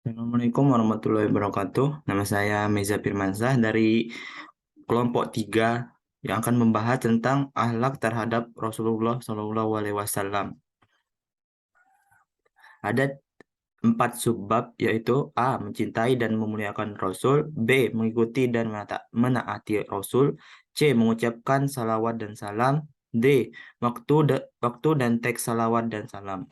Assalamualaikum warahmatullahi wabarakatuh. Nama saya Meza Firmansyah dari kelompok 3 yang akan membahas tentang akhlak terhadap Rasulullah Shallallahu Alaihi Wasallam. Ada 4 subbab yaitu A. Mencintai dan memuliakan Rasul, B. Mengikuti dan menaati Rasul, C. Mengucapkan salawat dan salam, D. Waktu dan teks salawat dan salam.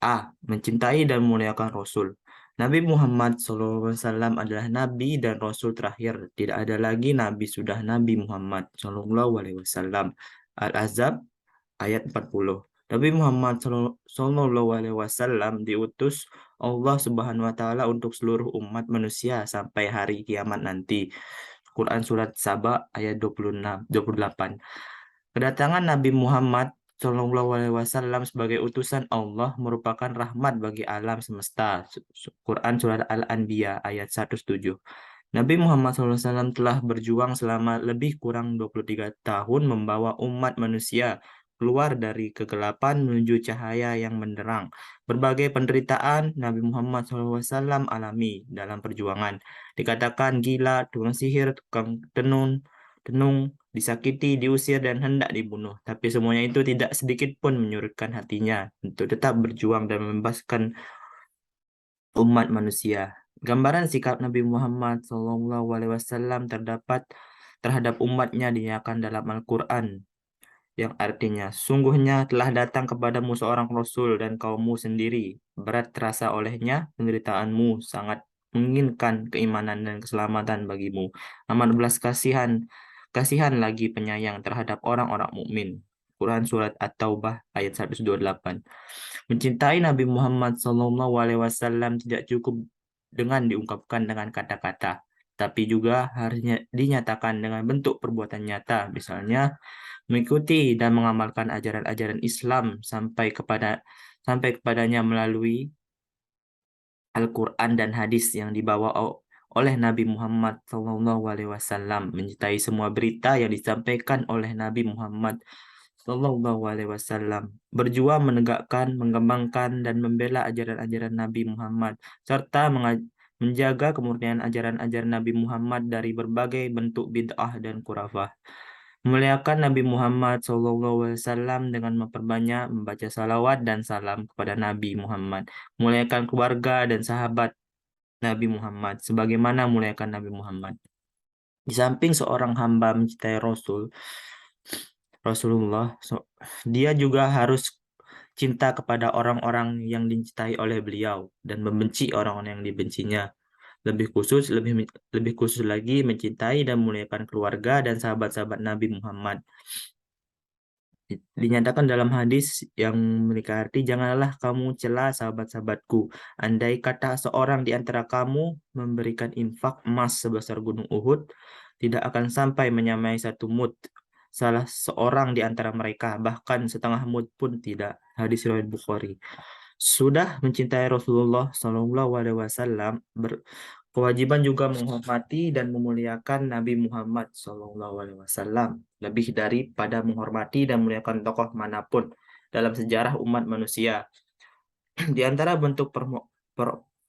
A. Mencintai dan memuliakan Rasul. Nabi Muhammad SAW adalah Nabi dan Rasul terakhir. Tidak ada lagi Nabi sudah Nabi Muhammad SAW. Al-Ahzab ayat 40. Nabi Muhammad SAW diutus Allah Subhanahu wa Ta'ala untuk seluruh umat manusia sampai hari kiamat nanti. Quran Surat Saba ayat 26, 28. Kedatangan Nabi Muhammad Shallallahu Alaihi Wasallam sebagai utusan Allah merupakan rahmat bagi alam semesta. Quran Surat Al-Anbiya ayat 107. Nabi Muhammad SAW telah berjuang selama lebih kurang 23 tahun membawa umat manusia keluar dari kegelapan menuju cahaya yang menderang. Berbagai penderitaan Nabi Muhammad SAW alami dalam perjuangan. Dikatakan gila, tukang sihir, tukang tenung, disakiti, diusir, dan hendak dibunuh. Tapi semuanya itu tidak sedikit pun menyurutkan hatinya untuk tetap berjuang dan membebaskan umat manusia. Gambaran sikap Nabi Muhammad SAW terdapat terhadap umatnya dinyatakan dalam Al-Quran, yang artinya, sungguhnya telah datang kepadamu seorang Rasul dan kaummu sendiri. Berat terasa olehnya, penderitaanmu sangat menginginkan keimanan dan keselamatan bagimu. Amat belas kasihan lagi penyayang terhadap orang-orang mukmin. Quran Surat At-Taubah ayat 128. Mencintai Nabi Muhammad SAW tidak cukup dengan diungkapkan dengan kata-kata, tapi juga harusnya dinyatakan dengan bentuk perbuatan nyata, misalnya mengikuti dan mengamalkan ajaran-ajaran Islam sampai kepadanya melalui Al-Quran dan hadis yang dibawa oleh Nabi Muhammad SAW, mencintai semua berita yang disampaikan oleh Nabi Muhammad SAW, berjuang menegakkan, mengembangkan, dan membela ajaran-ajaran Nabi Muhammad, serta menjaga kemurnian ajaran-ajaran Nabi Muhammad dari berbagai bentuk bid'ah dan khurafah. Memuliakan Nabi Muhammad SAW dengan memperbanyak membaca salawat dan salam kepada Nabi Muhammad. Memuliakan keluarga dan sahabat Nabi Muhammad sebagaimana memuliakan Nabi Muhammad. Di samping seorang hamba mencintai Rasulullah, dia juga harus cinta kepada orang-orang yang dicintai oleh beliau dan membenci orang-orang yang dibencinya. Lebih khusus lagi mencintai dan memuliakan keluarga dan sahabat-sahabat Nabi Muhammad. Dinyatakan dalam hadis yang memiliki arti, janganlah kamu cela sahabat-sahabatku. Andai kata seorang di antara kamu memberikan infak emas sebesar gunung Uhud, tidak akan sampai menyamai satu mud. Salah seorang di antara mereka, bahkan setengah mud pun tidak. Hadis riwayat Bukhari. Sudah mencintai Rasulullah SAW, kewajiban juga menghormati dan memuliakan Nabi Muhammad SAW lebih daripada menghormati dan memuliakan tokoh manapun dalam sejarah umat manusia. Di antara bentuk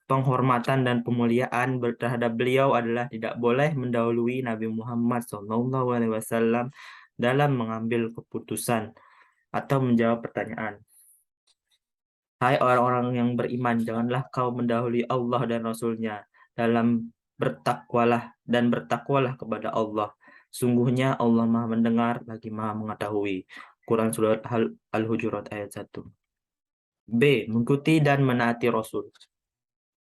penghormatan dan pemuliaan terhadap beliau adalah tidak boleh mendahului Nabi Muhammad SAW dalam mengambil keputusan atau menjawab pertanyaan. Hai orang-orang yang beriman, janganlah kau mendahului Allah dan Rasul-Nya dalam bertakwalah kepada Allah. Sungguhnya Allah Maha mendengar lagi Maha mengetahui. Quran Surat Al-Hujurat ayat 1. B. Mengikuti dan menaati Rasul.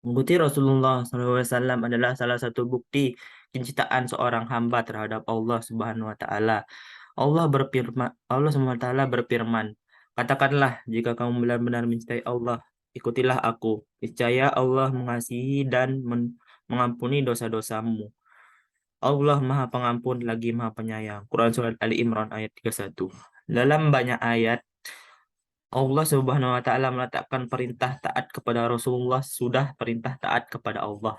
Mengikuti Rasulullah SAW adalah salah satu bukti kecintaan seorang hamba terhadap Allah Subhanahu wa Ta'ala. Allah Subhanahu wa Ta'ala berfirman, katakanlah, jika kamu benar-benar mencintai Allah, ikutilah aku. Niscaya Allah mengasihi dan mengampuni dosa-dosamu. Allah Maha Pengampun lagi Maha Penyayang. Quran Surat Ali Imran ayat 31. Dalam banyak ayat, Allah Subhanahu wa Ta'ala meletakkan perintah taat kepada Rasulullah sudah perintah taat kepada Allah.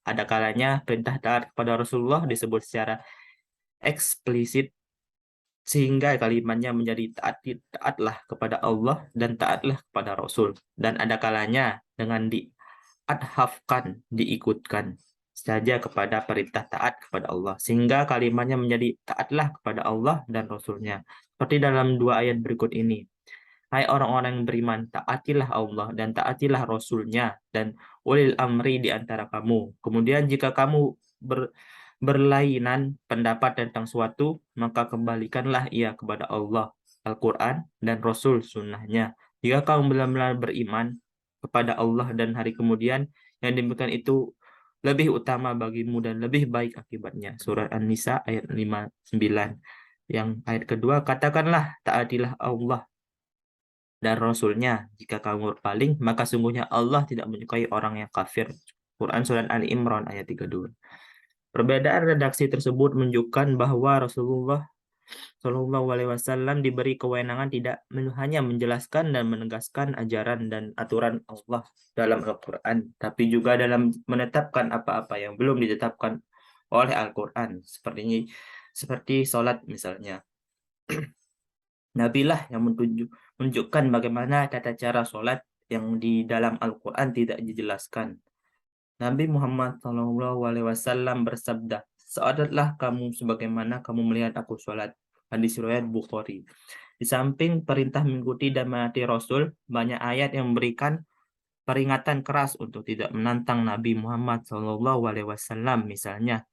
Ada kalanya perintah taat kepada Rasulullah disebut secara eksplisit sehingga kalimatnya menjadi taatlah kepada Allah dan taatlah kepada Rasul. Dan ada kalanya dengan adhafkan, diikutkan saja kepada perintah taat kepada Allah. Sehingga kalimatnya menjadi taatlah kepada Allah dan Rasulnya. Seperti dalam dua ayat berikut ini. Hai orang-orang yang beriman, taatilah Allah dan taatilah Rasulnya dan ulil amri di antara kamu. Kemudian jika kamu berlainan pendapat tentang suatu, maka kembalikanlah ia kepada Allah, Al-Quran, dan Rasul sunnahnya. Jika kamu benar-benar beriman kepada Allah dan hari kemudian, yang demikian itu lebih utama bagimu dan lebih baik akibatnya. Surat An-Nisa ayat 59. Yang ayat kedua, katakanlah taatilah Allah dan Rasulnya. Jika kamu berpaling, maka sungguhnya Allah tidak menyukai orang yang kafir. Quran Surat Ali Imran ayat 32. Perbedaan redaksi tersebut menunjukkan bahwa Rasulullah Shallallahu Alaihi Wasallam diberi kewenangan tidak hanya menjelaskan dan menegaskan ajaran dan aturan Allah dalam Al-Quran, tapi juga dalam menetapkan apa-apa yang belum ditetapkan oleh Al-Quran, seperti sholat misalnya. Nabilah yang menunjukkan bagaimana tata cara sholat yang di dalam Al-Quran tidak dijelaskan. Nabi Muhammad SAW bersabda, "Salatlah kamu sebagaimana kamu melihat aku sholat." Hadis riwayat Bukhari. Di samping perintah mengikuti dan menaati Rasul, banyak ayat yang memberikan peringatan keras untuk tidak menantang Nabi Muhammad SAW. Misalnya,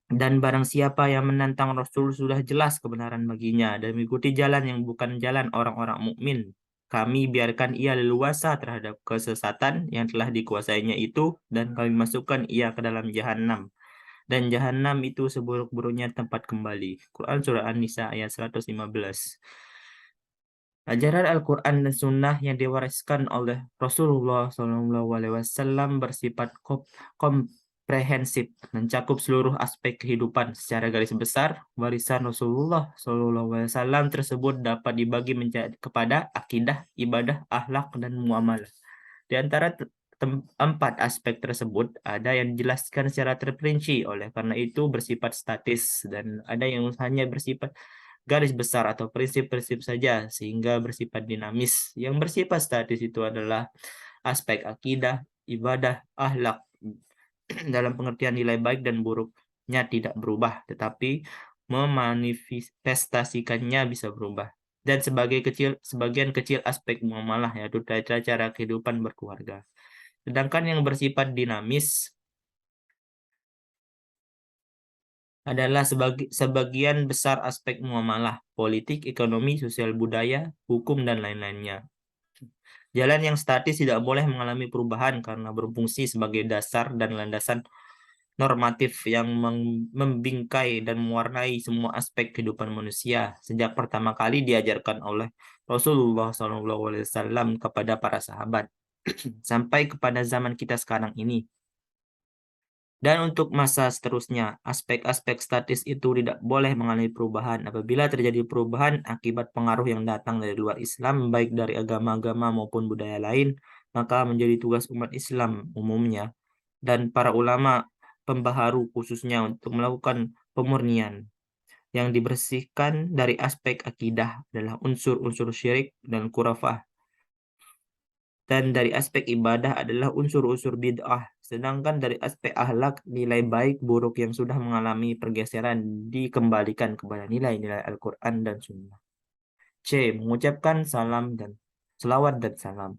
dan barang siapa yang menantang Rasul sudah jelas kebenaran baginya dan mengikuti jalan yang bukan jalan orang-orang mukmin. Kami biarkan ia leluasa terhadap kesesatan yang telah dikuasainya itu dan kami masukkan ia ke dalam jahanam. Dan jahanam itu seburuk-buruknya tempat kembali. Quran Surah An-Nisa ayat 115. Ajaran Al-Quran dan Sunnah yang diwariskan oleh Rasulullah SAW bersifat komprehensif, mencakup seluruh aspek kehidupan. Secara garis besar, warisan Rasulullah SAW tersebut dapat dibagi kepada akidah, ibadah, akhlak, dan muamalah. Di antara empat aspek tersebut, ada yang dijelaskan secara terperinci, oleh karena itu bersifat statis, dan ada yang hanya bersifat garis besar atau prinsip-prinsip saja sehingga bersifat dinamis. Yang bersifat statis itu adalah aspek akidah, ibadah, akhlak dalam pengertian nilai baik dan buruknya tidak berubah, tetapi memanifestasikannya bisa berubah. Dan sebagian kecil aspek muamalah, yaitu cara kehidupan berkeluarga. Sedangkan yang bersifat dinamis adalah sebagian besar aspek muamalah, politik, ekonomi, sosial budaya, hukum, dan lain-lainnya. Jalan yang statis tidak boleh mengalami perubahan karena berfungsi sebagai dasar dan landasan normatif yang membingkai dan mewarnai semua aspek kehidupan manusia sejak pertama kali diajarkan oleh Rasulullah SAW kepada para sahabat sampai kepada zaman kita sekarang ini. Dan untuk masa seterusnya, aspek-aspek statis itu tidak boleh mengalami perubahan. Apabila terjadi perubahan akibat pengaruh yang datang dari luar Islam, baik dari agama-agama maupun budaya lain, maka menjadi tugas umat Islam umumnya dan para ulama pembaharu khususnya untuk melakukan pemurnian. Yang dibersihkan dari aspek akidah adalah unsur-unsur syirik dan khurafah. Dan dari aspek ibadah adalah unsur-unsur bid'ah. Sedangkan dari aspek akhlak, nilai baik buruk yang sudah mengalami pergeseran dikembalikan kepada nilai-nilai Al-Quran dan Sunnah. C. Mengucapkan salam dan selawat dan salam.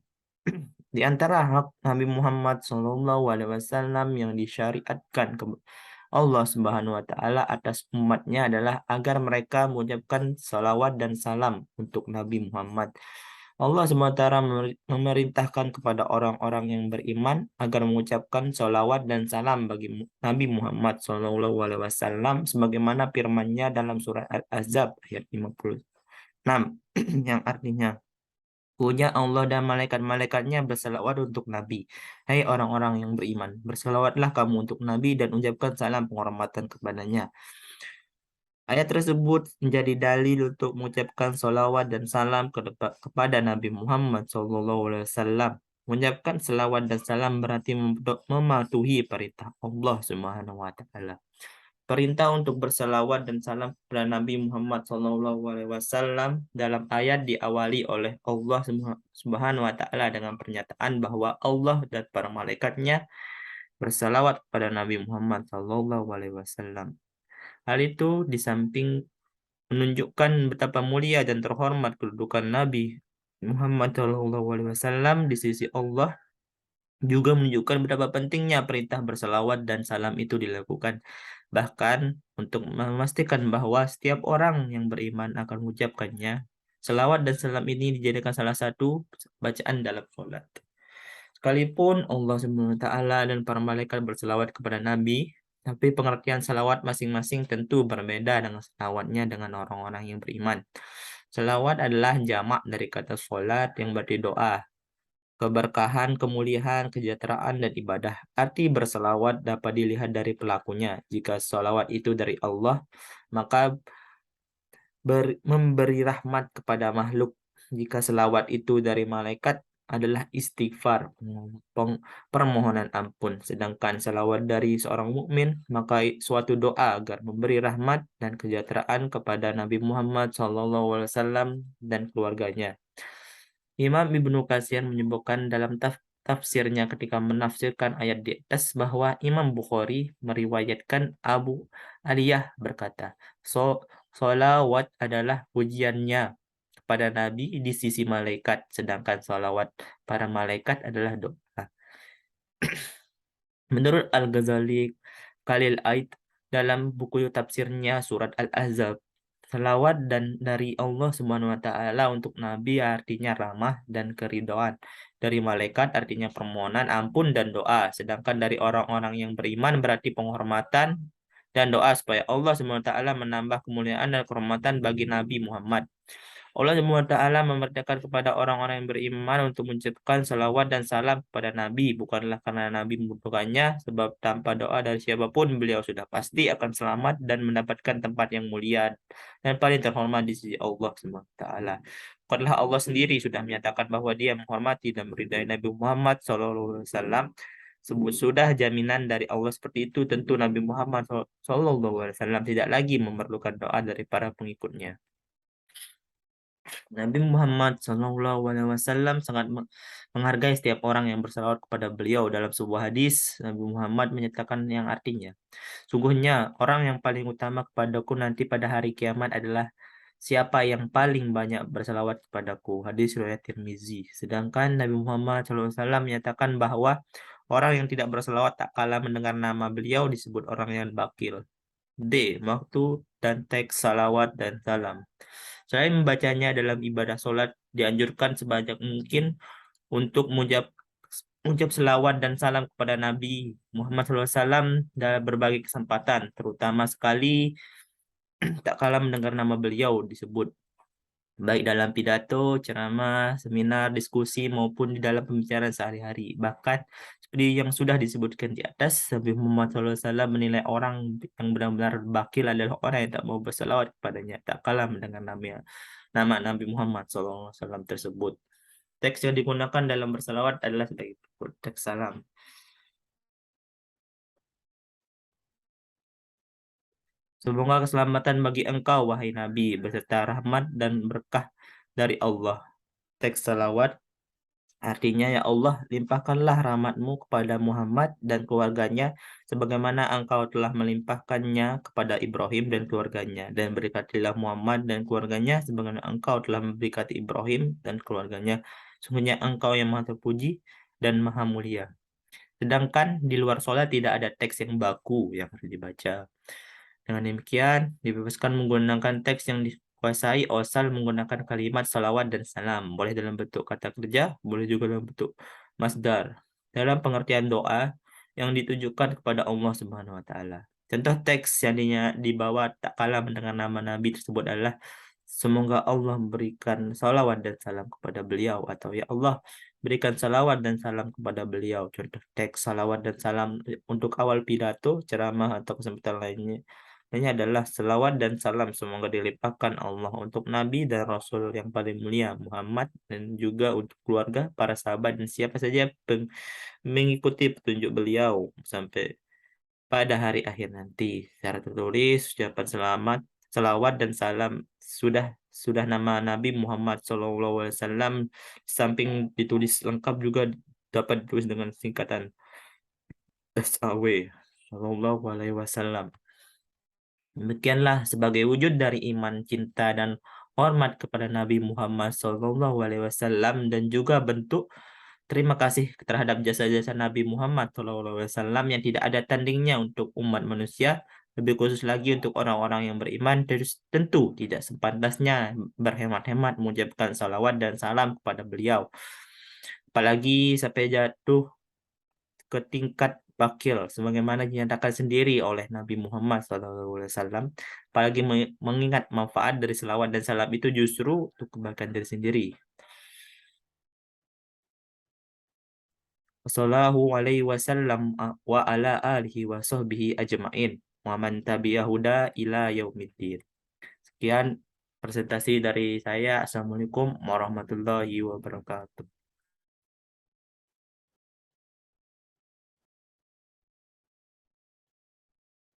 Di antara hak Nabi Muhammad SAW yang disyariatkan ke Allah Subhanahu wa Ta'ala atas umatnya adalah agar mereka mengucapkan salawat dan salam untuk Nabi Muhammad. Allah SWT memerintahkan kepada orang-orang yang beriman agar mengucapkan salawat dan salam bagi Nabi Muhammad SAW sebagaimana firman-Nya dalam surat Al-Ahzab ayat 56 yang artinya, punya Allah dan malaikat-malaikatnya bersalawat untuk Nabi. Hai orang-orang yang beriman, bersalawatlah kamu untuk Nabi dan ucapkan salam penghormatan kepadanya. Ayat tersebut menjadi dalil untuk mengucapkan salawat dan salam kepada Nabi Muhammad SAW. Mengucapkan salawat dan salam berarti mematuhi perintah Allah Subhanahu wa Ta'ala. perintah untuk berselawat dan salam kepada Nabi Muhammad SAW dalam ayat diawali oleh Allah Subhanahu wa Ta'ala dengan pernyataan bahwa Allah dan para malaikatnya berselawat kepada Nabi Muhammad SAW. Hal itu di samping menunjukkan betapa mulia dan terhormat kedudukan Nabi Muhammad SAW di sisi Allah, juga menunjukkan betapa pentingnya perintah berselawat dan salam itu dilakukan. Bahkan untuk memastikan bahwa setiap orang yang beriman akan mengucapkannya, selawat dan salam ini dijadikan salah satu bacaan dalam sholat. Sekalipun Allah Subhanahu wa Ta'ala dan para malaikat berselawat kepada Nabi, tapi pengertian salawat masing-masing tentu berbeda dengan salawatnya dengan orang-orang yang beriman. Salawat adalah jamak dari kata sholat yang berarti doa, keberkahan, kemuliaan, kesejahteraan, dan ibadah. Arti berselawat dapat dilihat dari pelakunya. Jika salawat itu dari Allah, maka memberi rahmat kepada makhluk. Jika selawat itu dari malaikat, adalah istighfar, permohonan ampun. Sedangkan selawat dari seorang mukmin, maka suatu doa agar memberi rahmat dan kesejahteraan kepada Nabi Muhammad SAW dan keluarganya. Imam Ibnu Katsir menyebutkan dalam tafsirnya ketika menafsirkan ayat di atas bahwa Imam Bukhari meriwayatkan Abu Aliyah berkata, Solawat adalah pujiannya kepada Nabi di sisi malaikat, sedangkan solawat para malaikat adalah doa. Menurut Al-Ghazali Khalil Aid dalam buku tafsirnya surat Al-Ahzab, selawat dan dari Allah Subhanahu wa Ta'ala untuk Nabi artinya rahmah dan keridhaan. Dari malaikat artinya permohonan ampun dan doa. Sedangkan dari orang-orang yang beriman berarti penghormatan dan doa supaya Allah Subhanahu wa Ta'ala menambah kemuliaan dan kehormatan bagi Nabi Muhammad. Allah Subhanahu wa Ta'ala memerintahkan kepada orang-orang yang beriman untuk mengucapkan salawat dan salam kepada Nabi, bukanlah karena Nabi membutuhkannya, sebab tanpa doa dari siapapun beliau sudah pasti akan selamat dan mendapatkan tempat yang mulia dan paling terhormat di sisi Allah Subhanahu wa Ta'ala. Bukanlah Allah sendiri sudah menyatakan bahwa Dia menghormati dan meridai Nabi Muhammad SAW. Sudah jaminan dari Allah seperti itu, tentu Nabi Muhammad SAW tidak lagi memerlukan doa dari para pengikutnya. Nabi Muhammad SAW sangat menghargai setiap orang yang bersalawat kepada beliau. Dalam sebuah hadis, Nabi Muhammad menyatakan yang artinya, sungguhnya orang yang paling utama kepadaku nanti pada hari kiamat adalah siapa yang paling banyak bersalawat kepadaku. Hadis riwayat Tirmizi. Sedangkan Nabi Muhammad SAW menyatakan bahwa orang yang tidak bersalawat tak kalah mendengar nama beliau disebut orang yang bakil. D. Waktu dan teks salawat dan salam. Selain membacanya dalam ibadah sholat, dianjurkan sebanyak mungkin untuk mengucap selawat dan salam kepada Nabi Muhammad SAW dalam berbagai kesempatan, terutama sekali tak kalah mendengar nama beliau disebut, baik dalam pidato, ceramah, seminar, diskusi, maupun di dalam pembicaraan sehari-hari. Bahkan, seperti yang sudah disebutkan di atas, Nabi Muhammad SAW menilai orang yang benar-benar bakil adalah orang yang tak mau berselawat kepadanya, tak kalah mendengar nama Nabi Muhammad SAW tersebut. Teks yang digunakan dalam berselawat adalah sebagai berikut. Teks salam. Semoga keselamatan bagi engkau, wahai Nabi, beserta rahmat dan berkah dari Allah. Teks salawat artinya, ya Allah, limpahkanlah rahmatmu kepada Muhammad dan keluarganya, sebagaimana engkau telah melimpahkannya kepada Ibrahim dan keluarganya. Dan berkatilah Muhammad dan keluarganya, sebagaimana engkau telah memberkati Ibrahim dan keluarganya. Sungguhnya engkau yang maha terpuji dan maha mulia. Sedangkan di luar sholat tidak ada teks yang baku yang harus dibaca. Dengan demikian, dibebaskan menggunakan teks yang dikuasai asal menggunakan kalimat salawat dan salam. Boleh dalam bentuk kata kerja, boleh juga dalam bentuk masdar. Dalam pengertian doa yang ditujukan kepada Allah Subhanahu wa Ta'ala. Contoh teks yang dibawa tak kalah mendengar nama Nabi tersebut adalah, semoga Allah memberikan salawat dan salam kepada beliau, atau ya Allah berikan salawat dan salam kepada beliau. Contoh teks salawat dan salam untuk awal pidato, ceramah, atau kesempatan lainnya. Ini adalah selawat dan salam semoga dilimpahkan Allah untuk Nabi dan Rasul yang paling mulia Muhammad, dan juga untuk keluarga, para sahabat, dan siapa saja mengikuti petunjuk beliau sampai pada hari akhir nanti. Secara tertulis, ucapan selamat, salawat dan salam sudah nama Nabi Muhammad SAW, samping ditulis lengkap juga dapat ditulis dengan singkatan SAW Shallallahu Alaihi Wasallam. Demikianlah sebagai wujud dari iman, cinta dan hormat kepada Nabi Muhammad SAW dan juga bentuk terima kasih terhadap jasa-jasa Nabi Muhammad SAW yang tidak ada tandingnya untuk umat manusia, lebih khusus lagi untuk orang-orang yang beriman, terus tentu tidak sepantasnya berhemat-hemat mengucapkan salawat dan salam kepada beliau. Apalagi sampai jatuh ke tingkat bakil, sebagaimana dinyatakan sendiri oleh Nabi Muhammad SAW. Apalagi mengingat manfaat dari selawat dan salam itu justru untuk kebaikan diri sendiri. Sallallahu alaihi wasallam wa ala alihi wa sahbihi ajma'in wa man tabi'ahuda ila yaumiddin. Sekian presentasi dari saya. Assalamualaikum warahmatullahi wabarakatuh.